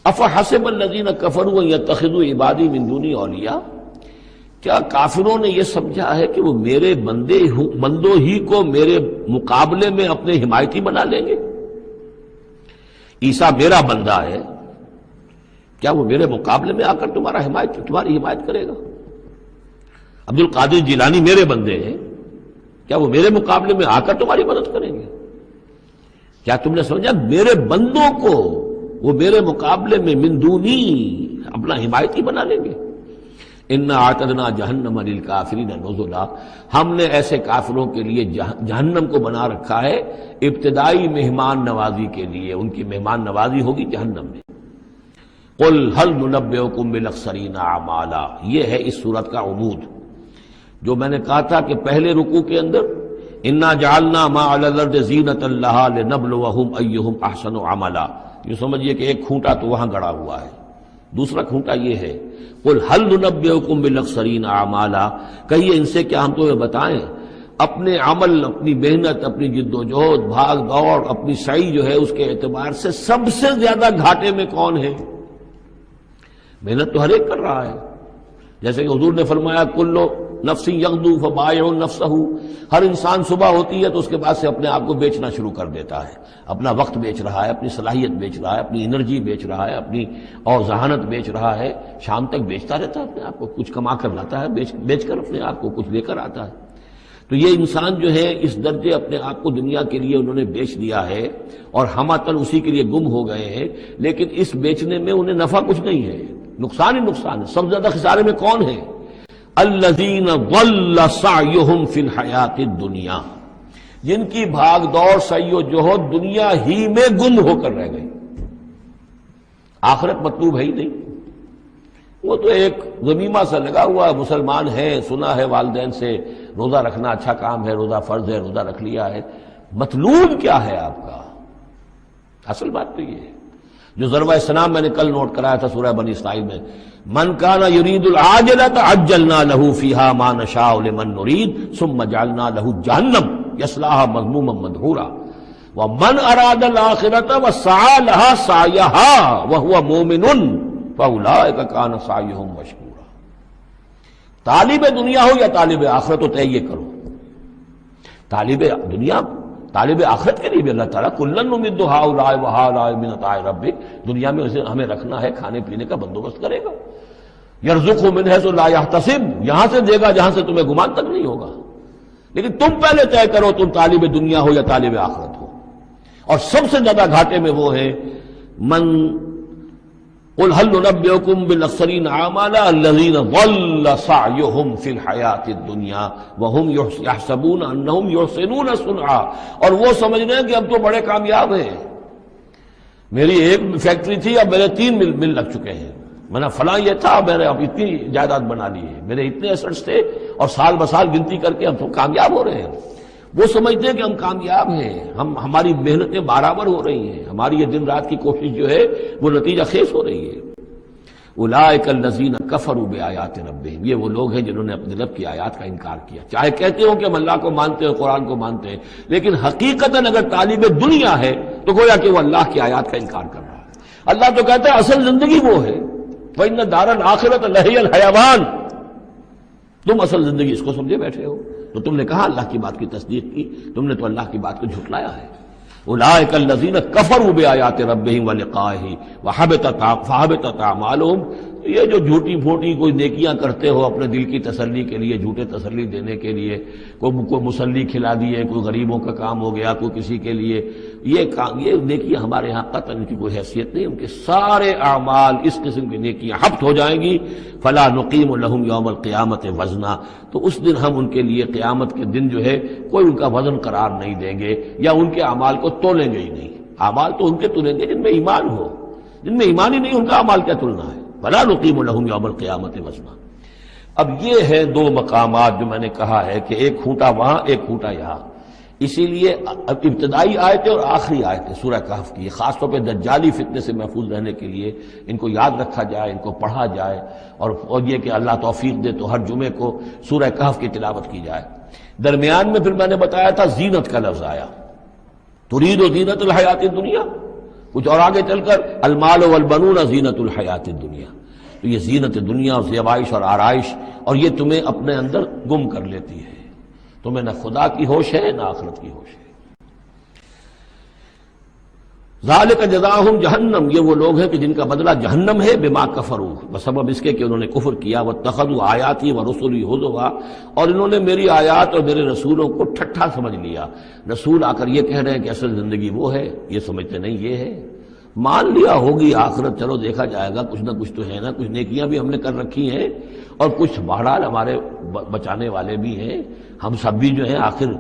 افحسب الذین کفروا ان یتخذوا عبادی من دونی اولیاء، کیا کافروں نے یہ سمجھا ہے کہ وہ میرے بندوں ہی کو میرے مقابلے میں اپنے حمایتی بنا لیں گے؟ عیسیٰ میرا بندہ ہے، کیا وہ میرے مقابلے میں آ کر تمہاری حمایت کرے گا؟ عبد القادر جیلانی میرے بندے ہیں، کیا وہ میرے مقابلے میں آ کر تمہاری مدد کریں گے؟ کیا تم نے سمجھا میرے بندوں کو وہ میرے مقابلے میں من دونی اپنا حمایتی بنا لیں گے؟ انا اعتدنا جہنم للکافرین نزلا، ہم نے ایسے کافروں کے لیے جہنم کو بنا رکھا ہے ابتدائی مہمان نوازی کے لیے، ان کی مہمان نوازی ہوگی جہنم میں۔ قل هل ننبئکم بالاخسرین اعمالا، یہ ہے اس سورت کا عمود، جو میں نے کہا تھا کہ پہلے رکوع کے اندر انا جعلنا ما علی الارض زینۃ لها لنبلوہم ایہم احسن عملا، یہ سمجھیے کہ ایک کھونٹا تو وہاں گڑا ہوا ہے، دوسرا کھونٹا یہ ہے قل هل ننبئکم بالاخسرین اعمالا، کہیے ان سے کیا ہم تمہیں بتائیں اپنے عمل، اپنی محنت، اپنی جد و جہد، بھاگ دوڑ، اپنی سعی جو ہے اس کے اعتبار سے سب سے زیادہ گھاٹے میں کون ہے؟ محنت تو ہر ایک کر رہا ہے، جیسے کہ حضور نے فرمایا کلو نفس یغدو فبائع نفسہ، ہر انسان صبح ہوتی ہے تو اس کے بعد سے اپنے آپ کو بیچنا شروع کر دیتا ہے، اپنا وقت بیچ رہا ہے، اپنی صلاحیت بیچ رہا ہے، اپنی انرجی بیچ رہا ہے، اپنی اور ذہانت بیچ رہا ہے، شام تک بیچتا رہتا ہے اپنے آپ کو، کچھ کما کر لاتا ہے، بیچ کر اپنے آپ کو کچھ لے کر آتا ہے۔ تو یہ انسان جو ہے اس درجے اپنے آپ کو دنیا کے لیے انہوں نے بیچ دیا ہے اور ہماتن اسی کے لیے گم ہو گئے ہیں، لیکن اس بیچنے میں انہیں نفع کچھ نہیں ہے، نقصان ہی نقصان ہے۔ سب سے زیادہ خسارے میں کون ہے؟ الذین ضل سعیہم فی الحیات الدنیا، جن کی بھاگ دوڑ سعی و جہد دنیا ہی میں گم ہو کر رہ گئی، آخرت مطلوب ہے ہی نہیں، وہ تو ایک ضمیمہ سا لگا ہوا، مسلمان ہے، سنا ہے والدین سے روزہ رکھنا اچھا کام ہے، روزہ فرض ہے، روزہ رکھ لیا ہے، مطلوب کیا ہے آپ کا؟ اصل بات تو یہ ہے جو ضربہ اسلام میں نے کل نوٹ کرایا تھا سورہ بنی اسرائیل میں، من کان یرید العاجلۃ عجلنا له فیہا ما نشاء لمن نرید ثم جعلنا له جہنم یصلاها مذموما مدحورا ومن اراد الاخرۃ وسعى لها سعیها وهو مؤمن فاولئک کان سعیهم مشکورا۔ طالب دنیا ہو یا طالب آخرت ہو، طے یہ کرو، طالب دنیا طالب آخرت کے لیے بھی اللہ تعالیٰ کلن نمد ہؤلاء وہؤلاء من عطاء ربک، دنیا میں اسے ہمیں رکھنا ہے، کھانے پینے کا بندوبست کرے گا، یرزقہ من حیث لا یحتسب، یہاں سے دے گا جہاں سے تمہیں گمان تک نہیں ہوگا، لیکن تم پہلے طے کرو تم طالب دنیا ہو یا طالب آخرت ہو۔ اور سب سے زیادہ گھاٹے میں وہ ہے من قل هل ننبئکم بالاخسرین اعمالا الذین ضل سعیہم فی الحیات الدنیا وہم یحسبون انہم یحسنون صنعا، اور وہ سمجھ رہے ہیں کہ اب تو بڑے کامیاب ہیں، میری ایک فیکٹری تھی اب میرے 3 مل لگ چکے ہیں، میں نے فلاں یہ تھا میں نے اب اتنی جائیداد بنا لی ہے، میرے اتنے ایسٹس تھے اور سال بسال گنتی کر کے ہم تو کامیاب ہو رہے ہیں۔ وہ سمجھتے ہیں کہ ہم کامیاب ہیں، ہماری محنتیں برابر ہو رہی ہیں، ہماری یہ دن رات کی کوشش جو ہے وہ نتیجہ خیز ہو رہی ہے۔ اولئک الذین کفروا بآیات ربہم، یہ وہ لوگ ہیں جنہوں نے اپنے رب کی آیات کا انکار کیا، چاہے کہتے ہو کہ ہم اللہ کو مانتے ہیں، قرآن کو مانتے ہیں، لیکن حقیقتاً اگر طالب دنیا ہے تو گویا کہ وہ اللہ کی آیات کا انکار کر رہا ہے۔ اللہ تو کہتا ہے اصل زندگی وہ ہے، وَإِنَّ دَارَ الْآخِرَةَ لَهِيَ الْحَيَوَانُ، تم اصل زندگی اس کو سمجھے بیٹھے ہو، تو تم نے کہا اللہ کی بات کی تصدیق کی، تم نے تو اللہ کی بات کو جھٹلایا ہے۔ اولئک الذین کفروا بآیات ربہم ولقائہ فحبطت اعمالہم، یہ جو جھوٹی پھوٹی کوئی نیکیاں کرتے ہو اپنے دل کی تسلی کے لیے، جھوٹے تسلی دینے کے لیے، کوئی مسلی کھلا دیے، کوئی غریبوں کا کام ہو گیا، کوئی کسی کے لیے، یہ نیکیاں ہمارے ہاں قطعاً ان کی کوئی حیثیت نہیں، ان کے سارے اعمال اس قسم کی نیکیاں حبط ہو جائیں گی۔ فلا نقیم لہم یوم القیامت وزنا، تو اس دن ہم ان کے لیے قیامت کے دن جو ہے کوئی ان کا وزن قرار نہیں دیں گے، یا ان کے اعمال کو تولیں گے ہی نہیں۔ اعمال تو ان کے تلیں گے جن میں ایمان ہو، جن میں ایمان ہی نہیں ان کا اعمال کیا تلنا ہے؟ فلا نقیم لہم یوم القیامت وزنا۔ اب یہ ہے 2 مقامات جو میں نے کہا ہے کہ ایک کھوٹا وہاں ایک کھوٹا یہاں، اسی لیے ابتدائی آیتیں اور آخری آیتیں سورہ کہف کی، خاص طور پہ دجالی فتنے سے محفوظ رہنے کے لیے ان کو یاد رکھا جائے، ان کو پڑھا جائے، اور یہ کہ اللہ توفیق دے تو ہر جمعے کو سورہ کہف کی تلاوت کی جائے۔ درمیان میں پھر میں نے بتایا تھا زینت کا لفظ آیا، ترید و زینت الحیات الدنیا، کچھ اور آگے چل کر المال والبنون زینت الحیات الدنیا، تو یہ زینت دنیا اور زیبائش اور آرائش، اور یہ تمہیں اپنے اندر گم کر لیتی ہے، تمہیں نہ خدا کی ہوش ہے نہ آخرت کی ہوش ہے۔ ذالک جزاؤہم جہنم، یہ وہ لوگ ہیں کہ جن کا بدلہ جہنم ہے، بما کفروا، بسبب اس کے کہ انہوں نے کفر کیا، واتخذوا آیاتی ورسلی ہزوا، اور انہوں نے میری آیات اور میرے رسولوں کو ٹھٹھا سمجھ لیا۔ رسول آ کر یہ کہہ رہے ہیں کہ اصل زندگی وہ ہے، یہ سمجھتے نہیں یہ ہے۔ مان لیا ہوگی آخرت، چلو دیکھا جائے گا، کچھ نہ کچھ تو ہے نا، کچھ نیکیاں بھی ہم نے کر رکھی ہیں اور کچھ بہرحال ہمارے بچانے والے بھی ہیں، ہم سب بھی جو ہیں آخر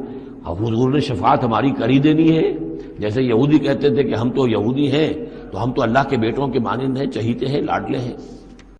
حضور نے شفاعت ہماری کر ہی دینی ہے۔ جیسے یہودی کہتے تھے کہ ہم تو یہودی ہیں تو ہم تو اللہ کے بیٹوں کے مانند ہیں، چہیتے ہیں، لاڈلے ہیں۔